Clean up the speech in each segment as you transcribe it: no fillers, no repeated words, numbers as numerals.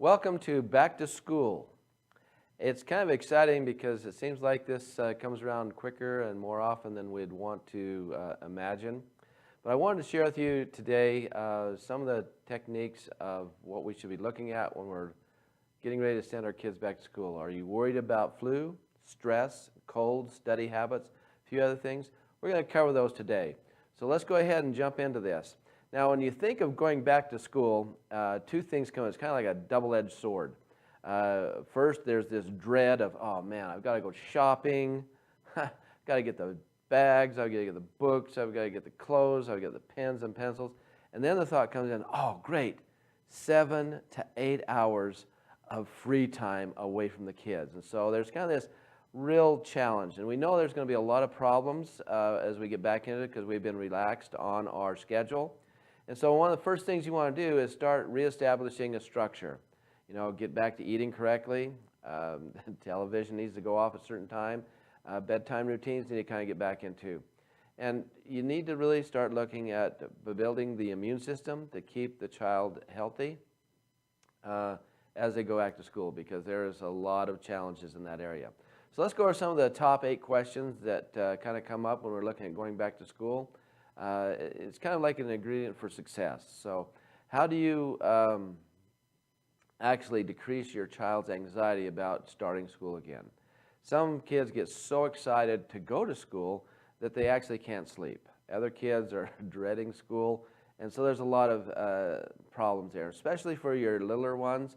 Welcome to Back to School. It's kind of exciting because it seems like this comes around quicker and more often than we'd want to imagine. But I wanted to share with you today some of the techniques of what we should be looking at when we're getting ready to send our kids back to school. Are you worried about flu, stress, cold, study habits, a few other things? We're going to cover those today. So let's go ahead and jump into this. Now, when you think of going back to school, two things come. It's kind of like a double-edged sword. First, there's this dread of, oh man, I've got to go shopping. I've got to get the bags. I've got to get the books. I've got to get the clothes. I've got to get the pens and pencils. And then the thought comes in, oh great, 7 to 8 hours of free time away from the kids. And so there's kind of this real challenge. And we know there's going to be a lot of problems as we get back into it because we've been relaxed on our schedule. And so one of the first things you want to do is start reestablishing a structure. You know, get back to eating correctly. Television needs to go off at a certain time. Bedtime routines need to kind of get back into. And you need to really start looking at building the immune system to keep the child healthy as they go back to school, because there is a lot of challenges in that area. So let's go over some of the top 8 questions that kind of come up when we're looking at going back to school. It's kind of like an ingredient for success. So how do you actually decrease your child's anxiety about starting school again? Some kids get so excited to go to school that they actually can't sleep. Other kids are dreading school, and so there's a lot of problems there, especially for your littler ones.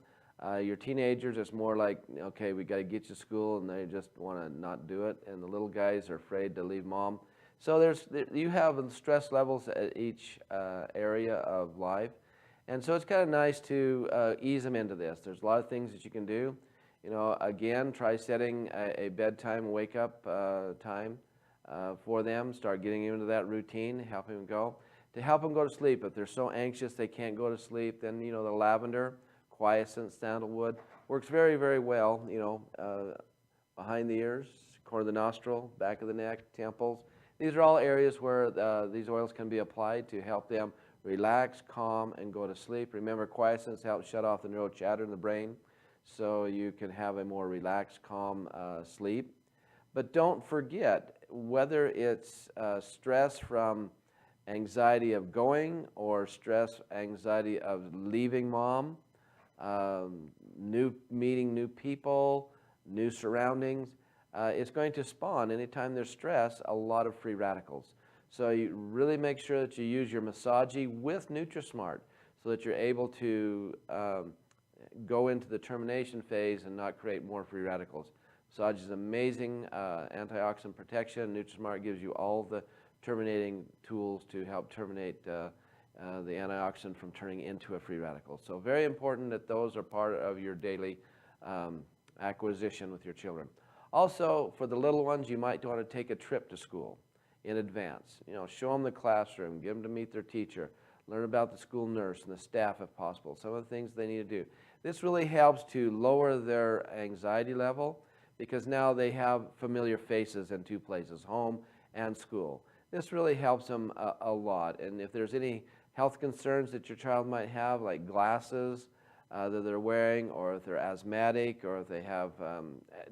Your teenagers, it's more like, okay, we got to get you to school, and they just want to not do it, and the little guys are afraid to leave mom. So you have stress levels at each area of life. And so it's kind of nice to ease them into this. There's a lot of things that you can do. You know, again, try setting a bedtime wake-up time for them. Start getting into that routine, helping them go. To help them go to sleep, if they're so anxious they can't go to sleep, then, you know, the lavender, quiescent, sandalwood works very, very well, you know, behind the ears, corner of the nostril, back of the neck, temples. These are all areas where these oils can be applied to help them relax, calm, and go to sleep. Remember, quiescence helps shut off the neural chatter in the brain so you can have a more relaxed, calm sleep. But don't forget, whether it's stress from anxiety of going or stress, anxiety of leaving mom, meeting new people, new surroundings, it's going to spawn, anytime there's stress, a lot of free radicals. So you really make sure that you use your Massagy with Nutrismart so that you're able to go into the termination phase and not create more free radicals. Massagy is amazing antioxidant protection. Nutrismart gives you all the terminating tools to help terminate the antioxidant from turning into a free radical. So very important that those are part of your daily acquisition with your children. Also, for the little ones, you might want to take a trip to school in advance. You know, show them the classroom, get them to meet their teacher, learn about the school nurse and the staff if possible, some of the things they need to do. This really helps to lower their anxiety level because now they have familiar faces in 2 places, home and school. This really helps them a lot. And if there's any health concerns that your child might have, like glasses that they're wearing, or if they're asthmatic, or if they have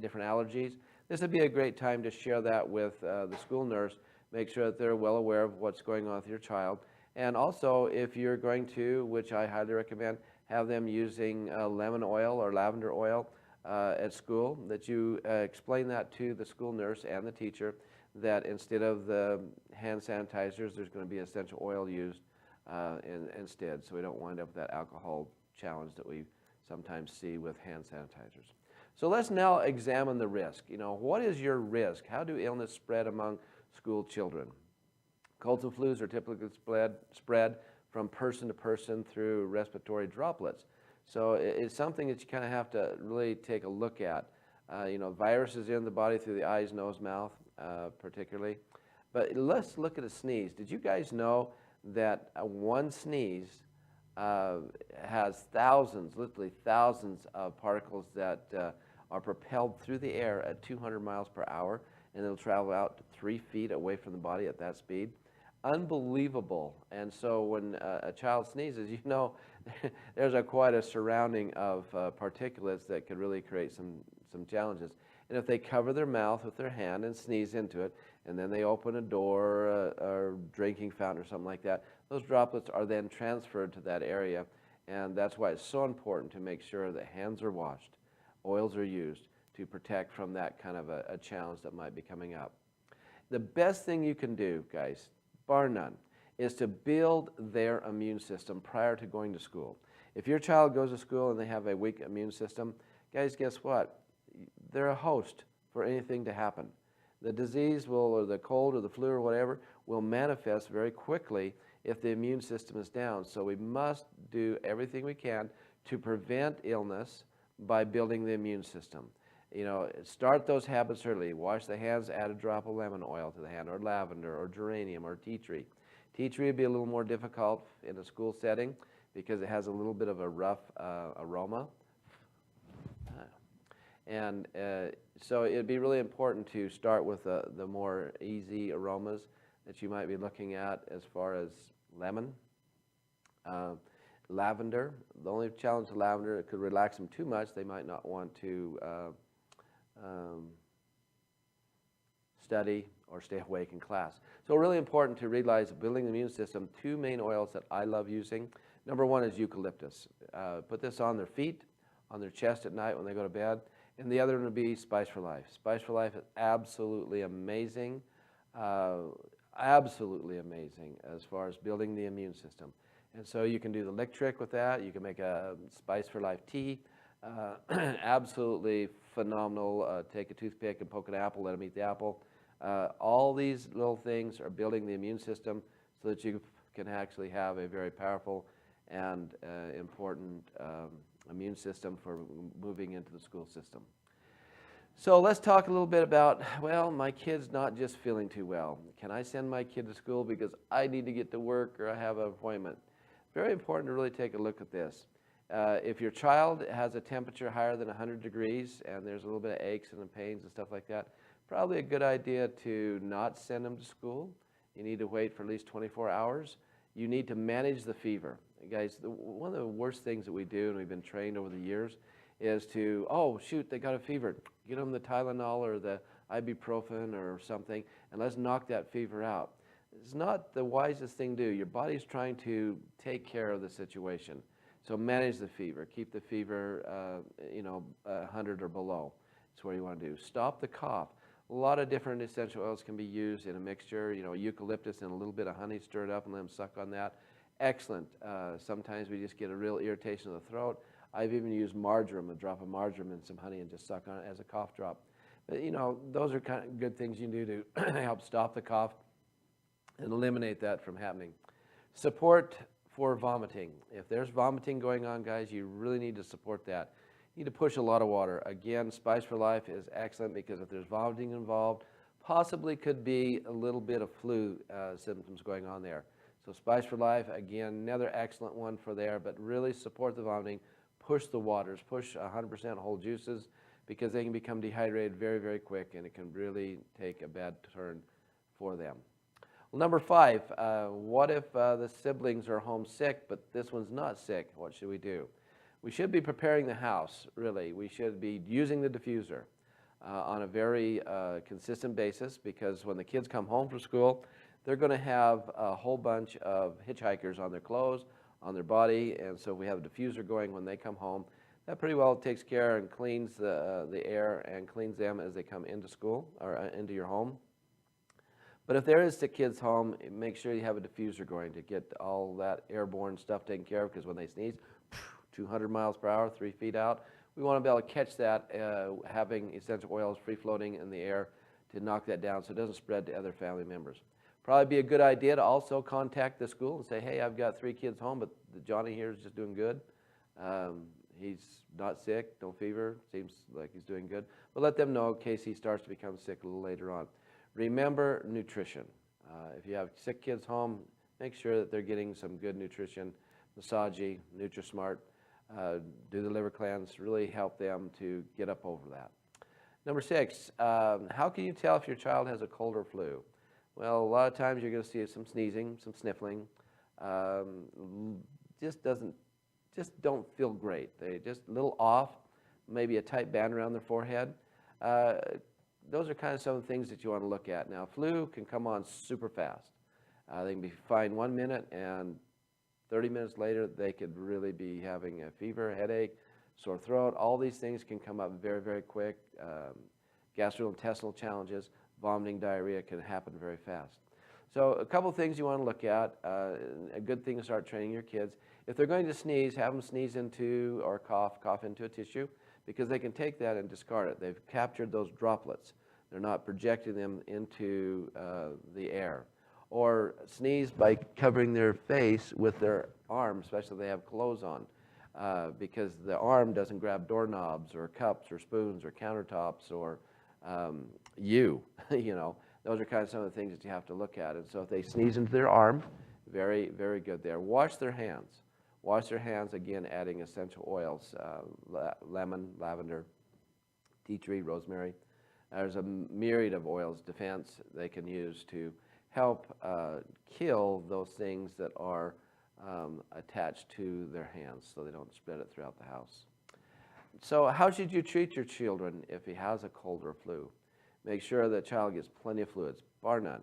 different allergies, this would be a great time to share that with the school nurse. Make sure that they're well aware of what's going on with your child. And also, if you're going to, which I highly recommend, have them using lemon oil or lavender oil at school, that you explain that to the school nurse and the teacher, that instead of the hand sanitizers, there's going to be essential oil used instead, so we don't wind up with that alcohol challenge that we sometimes see with hand sanitizers. So let's now examine the risk. You know, what is your risk? How do illness spread among school children? Colds and flus are typically spread from person to person through respiratory droplets. So it's something that you kind of have to really take a look at. You know, viruses in the body through the eyes, nose, mouth, particularly. But let's look at a sneeze. Did you guys know that one sneeze has thousands, literally thousands of particles that are propelled through the air at 200 miles per hour, and it'll travel out to 3 feet away from the body at that speed? Unbelievable. And so when a child sneezes, you know there's quite a surrounding of particulates that could really create some challenges. And if they cover their mouth with their hand and sneeze into it, and then they open a door or drinking fountain or something like that, those droplets are then transferred to that area. And that's why it's so important to make sure that hands are washed, oils are used to protect from that kind of a challenge that might be coming up. The best thing you can do, guys, bar none, is to build their immune system prior to going to school. If your child goes to school and they have a weak immune system, guys, guess what? They're a host for anything to happen. The disease will, or the cold or the flu or whatever, will manifest very quickly if the immune system is down. So we must do everything we can to prevent illness by building the immune system. You know, start those habits early. Wash the hands, add a drop of lemon oil to the hand, or lavender, or geranium, or tea tree. Tea tree would be a little more difficult in a school setting because it has a little bit of a rough aroma. So it'd be really important to start with the more easy aromas that you might be looking at, as far as lemon, lavender. The only challenge with lavender, it could relax them too much. They might not want to study or stay awake in class. So really important to realize building the immune system. Two main oils that I love using. Number one is eucalyptus. Put this on their feet, on their chest at night when they go to bed. And the other one would be Spice for Life. Spice for Life is absolutely amazing, absolutely amazing as far as building the immune system. And so you can do the lick trick with that. You can make a Spice for Life tea. Absolutely phenomenal. Take a toothpick and poke an apple, let them eat the apple. All these little things are building the immune system so that you can actually have a very powerful and important immune system for moving into the school system. So let's talk a little bit about, well, my kid's not just feeling too well. Can I send my kid to school because I need to get to work or I have an appointment? Very important to really take a look at this. If your child has a temperature higher than 100 degrees and there's a little bit of aches and pains and stuff like that, probably a good idea to not send them to school. You need to wait for at least 24 hours. You need to manage the fever. Guys, one of the worst things that we do, and we've been trained over the years, is to, oh, shoot, they got a fever. Get them the Tylenol or the ibuprofen or something, and let's knock that fever out. It's not the wisest thing to do. Your body's trying to take care of the situation. So manage the fever. Keep the fever, 100 or below. That's what you want to do. Stop the cough. A lot of different essential oils can be used in a mixture. You know, eucalyptus and a little bit of honey, stir it up and let them suck on that. Excellent. Sometimes we just get a real irritation of the throat. I've even used marjoram, a drop of marjoram and some honey, and just suck on it as a cough drop. But, you know, those are kind of good things you can do to help stop the cough and eliminate that from happening. Support for vomiting. If there's vomiting going on, guys, you really need to support that. You need to push a lot of water. Again, Spice for Life is excellent because if there's vomiting involved, possibly could be a little bit of flu symptoms going on there. So Spice for Life, again, another excellent one for there, but really support the vomiting, push the waters, push 100% whole juices, because they can become dehydrated very, very quick, and it can really take a bad turn for them. Well, number 5, what if the siblings are home sick, but this one's not sick? What should we do? We should be preparing the house, really. We should be using the diffuser on a very consistent basis, because when the kids come home from school, they're going to have a whole bunch of hitchhikers on their clothes, on their body, and so we have a diffuser going when they come home. That pretty well takes care and cleans the air and cleans them as they come into school or into your home. But if there is sick kids home, make sure you have a diffuser going to get all that airborne stuff taken care of, because when they sneeze, 200 miles per hour, 3 feet out, we want to be able to catch that, having essential oils free floating in the air to knock that down so it doesn't spread to other family members. Probably be a good idea to also contact the school and say, hey, I've got 3 kids home, but Johnny here is just doing good. He's not sick, no fever, seems like he's doing good. But let them know in case he starts to become sick a little later on. Remember nutrition. If you have sick kids home, make sure that they're getting some good nutrition. Massage, NutriSmart, do the liver cleanse, really help them to get up over that. Number 6, how can you tell if your child has a cold or flu? Well, a lot of times you're going to see some sneezing, some sniffling. Just doesn't just don't feel great. They just a little off, maybe a tight band around their forehead. Uh, those are kind of some of the things that you want to look at. Now, flu can come on super fast. They can be fine 1 minute, and 30 minutes later, they could really be having a fever, headache, sore throat. All these things can come up very, very quick. Gastrointestinal challenges, vomiting, diarrhea can happen very fast. So a couple things you want to look at. A good thing to start training your kids. If they're going to sneeze, have them sneeze into or cough into a tissue, because they can take that and discard it. They've captured those droplets. They're not projecting them into the air. Or sneeze by covering their face with their arm, especially if they have clothes on, because the arm doesn't grab doorknobs or cups or spoons or countertops or you know. Those are kind of some of the things that you have to look at. And so if they sneeze into their arm, very, very good there. Wash their hands. Wash their hands, again, adding essential oils, lemon, lavender, tea tree, rosemary. There's a myriad of oils, Defense, they can use to help kill those things that are attached to their hands so they don't spread it throughout the house. So how should you treat your children if he has a cold or flu? Make sure the child gets plenty of fluids, bar none.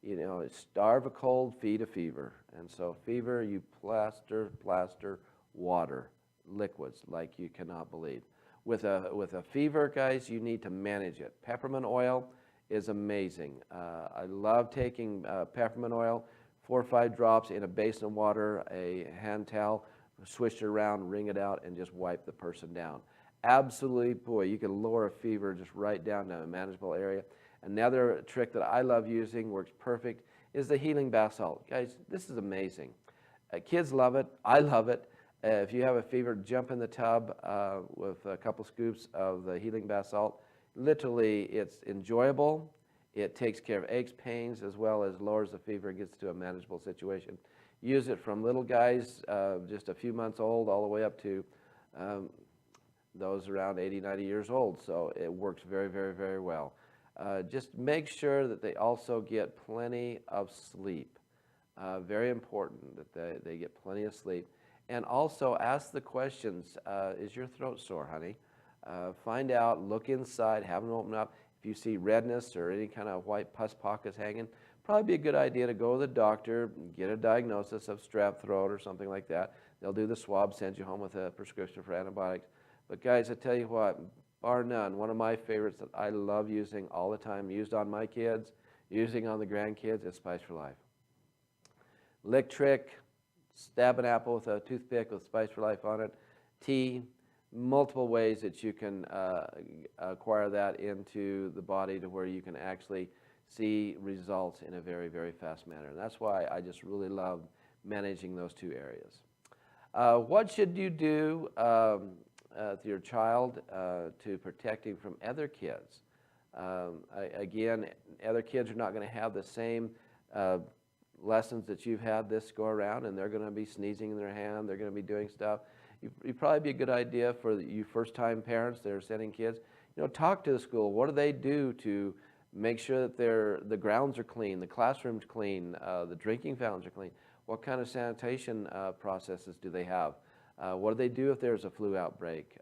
You know, starve a cold, feed a fever. And so fever, you plaster water, liquids like you cannot believe. With a fever, guys, you need to manage it. Peppermint oil is amazing. I love taking peppermint oil, 4 or 5 drops in a basin of water, a hand towel, swish it around, wring it out, and just wipe the person down. Absolutely, boy, you can lower a fever just right down to a manageable area. Another trick that I love using, works perfect, is the healing bath salt. Guys, this is amazing. Kids love it. I love it. If you have a fever, jump in the tub with a couple scoops of the healing bath salt. Literally, it's enjoyable. It takes care of aches, pains, as well as lowers the fever and gets to a manageable situation. Use it from little guys, just a few months old, all the way up to those around 80, 90 years old. So it works very, very, very well. Just make sure that they also get plenty of sleep. Very important that they get plenty of sleep. And also ask the questions, is your throat sore, honey? Find out, look inside, have them open up. If you see redness or any kind of white pus pockets hanging, probably be a good idea to go to the doctor, get a diagnosis of strep throat or something like that. They'll do the swab, send you home with a prescription for antibiotics. But guys, I tell you what, bar none, one of my favorites that I love using all the time, used on my kids, using on the grandkids, is Spice for Life. Lick trick, stab an apple with a toothpick with Spice for Life on it, tea, multiple ways that you can acquire that into the body to where you can actually see results in a very, very fast manner. And that's why I just really love managing those two areas. What should you do to your child to protect him from other kids? Again, other kids are not going to have the same lessons that you've had this go around, and they're going to be sneezing in their hand, they're going to be doing stuff. You'd probably be a good idea for you first-time parents that are sending kids, you know, talk to the school. What do they do to make sure that the grounds are clean, the classrooms clean, the drinking fountains are clean? What kind of sanitation processes do they have? What do they do if there's a flu outbreak?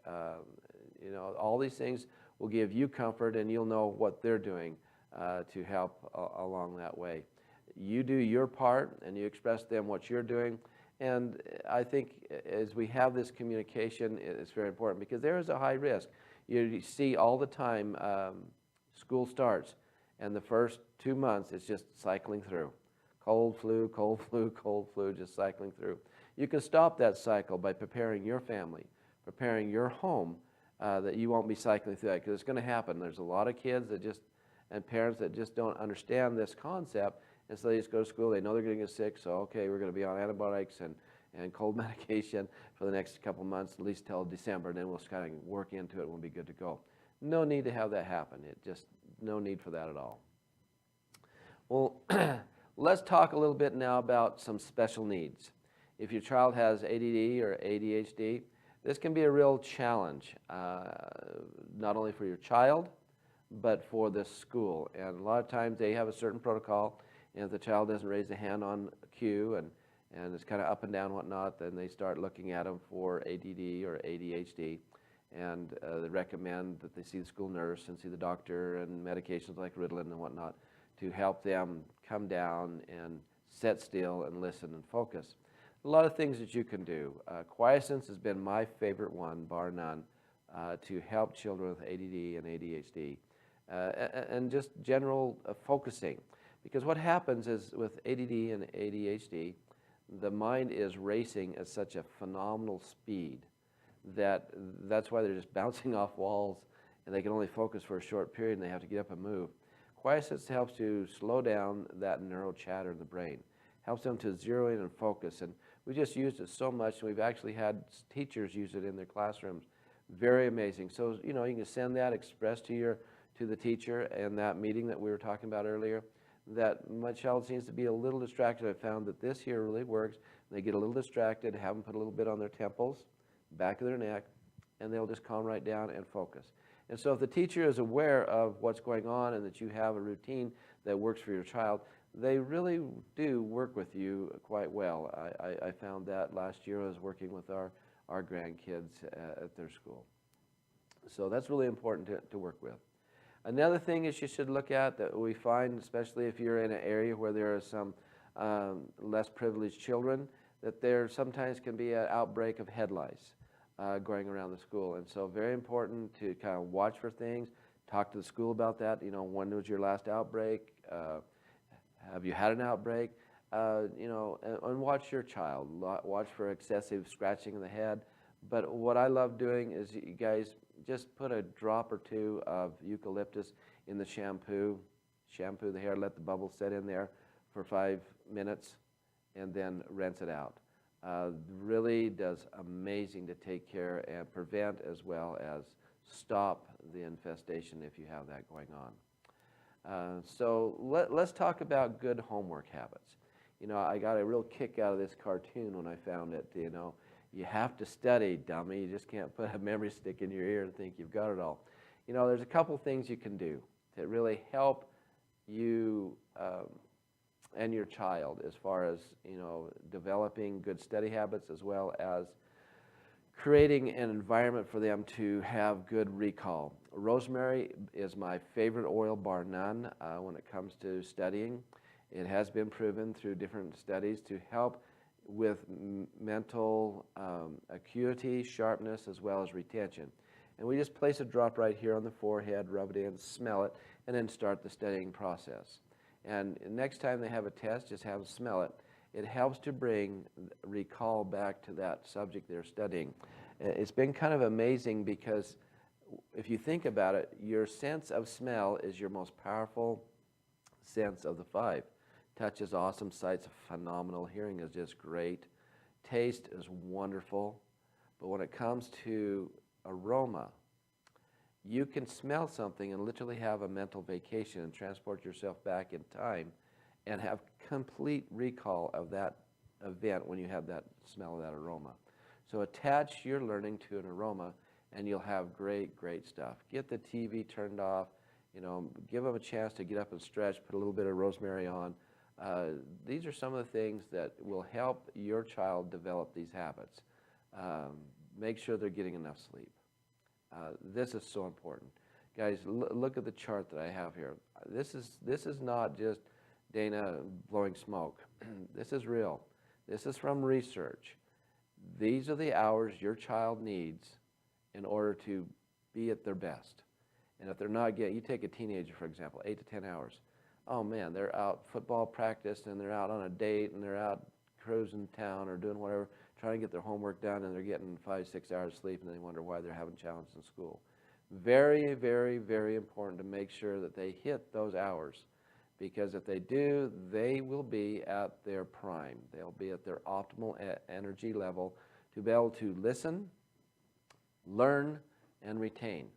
You know, all these things will give you comfort, and you'll know what they're doing to help along that way. You do your part, and you express to them what you're doing. And I think as we have this communication, it's very important, because there is a high risk. You see all the time, school starts, and the first 2 months, it's just cycling through. Cold, flu, cold, flu, cold, flu, just cycling through. You can stop that cycle by preparing your family, preparing your home, that you won't be cycling through that, because it's going to happen. There's a lot of kids that and parents that just don't understand this concept, and so they just go to school. They know they're going to get sick, so okay, we're going to be on antibiotics and cold medication for the next couple months, at least till December, and then we'll kind of work into it and we'll be good to go. No need to have that happen. No need for that at all. Well, let's talk a little bit now about some special needs. If your child has ADD or ADHD, this can be a real challenge, not only for your child, but for the school. And a lot of times they have a certain protocol, and if the child doesn't raise a hand on cue and and it's kind of up and down, whatnot, then they start looking at them for ADD or ADHD, and they recommend that they see the school nurse and see the doctor, and medications like Ritalin and whatnot to help them come down and sit still and listen and focus. A lot of things that you can do. Quiescence has been my favorite one, bar none, to help children with ADD and ADHD, and just general focusing. Because what happens is with ADD and ADHD, the mind is racing at such a phenomenal speed that's why they're just bouncing off walls, and they can only focus for a short period, and they have to get up and move. Quiescence helps to slow down that neural chatter in the brain, helps them to zero in and focus. And we just used it so much, and we've actually had teachers use it in their classrooms. Very amazing. So, you know, you can send that express to the teacher in that meeting that we were talking about earlier, that my child seems to be a little distracted. I found that this here really works. They get a little distracted, have them put a little bit on their temples, back of their neck, and they'll just calm right down and focus. And so if the teacher is aware of what's going on and that you have a routine that works for your child, they really do work with you quite well. I found that last year I was working with our grandkids at their school. So that's really important to work with. Another thing is you should look at that we find, especially if you're in an area where there are some less privileged children, that there sometimes can be an outbreak of head lice going around the school. And so very important to kind of watch for things, talk to the school about that. You know, when was your last outbreak? Have you had an outbreak? You know, and watch your child. Watch for excessive scratching in the head. But what I love doing is you guys just put a drop or two of eucalyptus in the shampoo the hair, let the bubbles set in there for 5 minutes, and then rinse it out. Really does amazing to take care and prevent as well as stop the infestation if you have that going on. So let's talk about good homework habits. You know, I got a real kick out of this cartoon when I found it. You know, you have to study, dummy. You just can't put a memory stick in your ear and think you've got it all. You know, there's a couple things you can do to really help you and your child as far as, you know, developing good study habits as well as creating an environment for them to have good recall. Rosemary is my favorite oil, bar none, when it comes to studying. It has been proven through different studies to help with mental acuity, sharpness, as well as retention. And we just place a drop right here on the forehead, rub it in, smell it, and then start the studying process. And next time they have a test, just have them smell it. It helps to bring recall back to that subject they're studying. It's been kind of amazing because if you think about it, your sense of smell is your most powerful sense of the 5. Touch is awesome, sight's phenomenal, hearing is just great, taste is wonderful, but when it comes to aroma, you can smell something and literally have a mental vacation and transport yourself back in time and have complete recall of that event when you have that smell of that aroma. So attach your learning to an aroma and you'll have great, great stuff. Get the TV turned off, you know, give them a chance to get up and stretch, put a little bit of rosemary on. These are some of the things that will help your child develop these habits. Make sure they're getting enough sleep. This is so important. Guys, look at the chart that I have here. This is not just Dana blowing smoke. This is real. This is from research. These are the hours your child needs in order to be at their best. And if they're not getting, you take a teenager, for example, 8 to 10 hours. Oh man, they're out football practice and they're out on a date and they're out cruising town or doing whatever, trying to get their homework done, and they're getting 5-6 hours sleep, and they wonder why they're having challenges in school. Very, very, very important to make sure that they hit those hours, because if they do, they will be at their prime. They'll be at their optimal energy level to be able to listen, learn, and retain.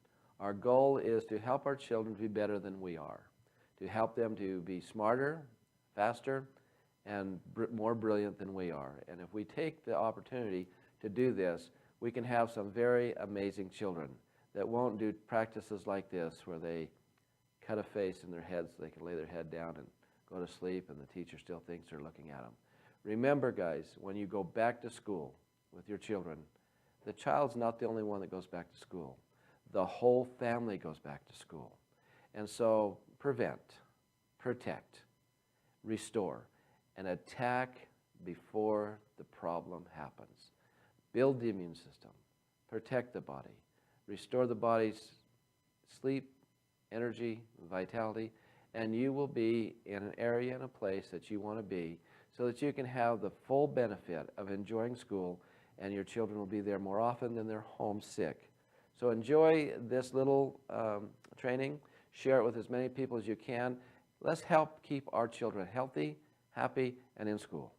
Our goal is to help our children be better than we are, to help them to be smarter, faster, and more brilliant than we are. And if we take the opportunity to do this, we can have some very amazing children that won't do practices like this where they cut a face in their head so they can lay their head down and go to sleep and the teacher still thinks they're looking at them. Remember, guys, when you go back to school with your children, the child's not the only one that goes back to school. The whole family goes back to school. And so prevent, protect, restore, and attack before the problem happens. Build the immune system, protect the body, restore the body's sleep, energy, vitality, and you will be in an area and a place that you want to be so that you can have the full benefit of enjoying school, and your children will be there more often than they're home sick. So enjoy this little training. Share it with as many people as you can. Let's help keep our children healthy, happy, and in school.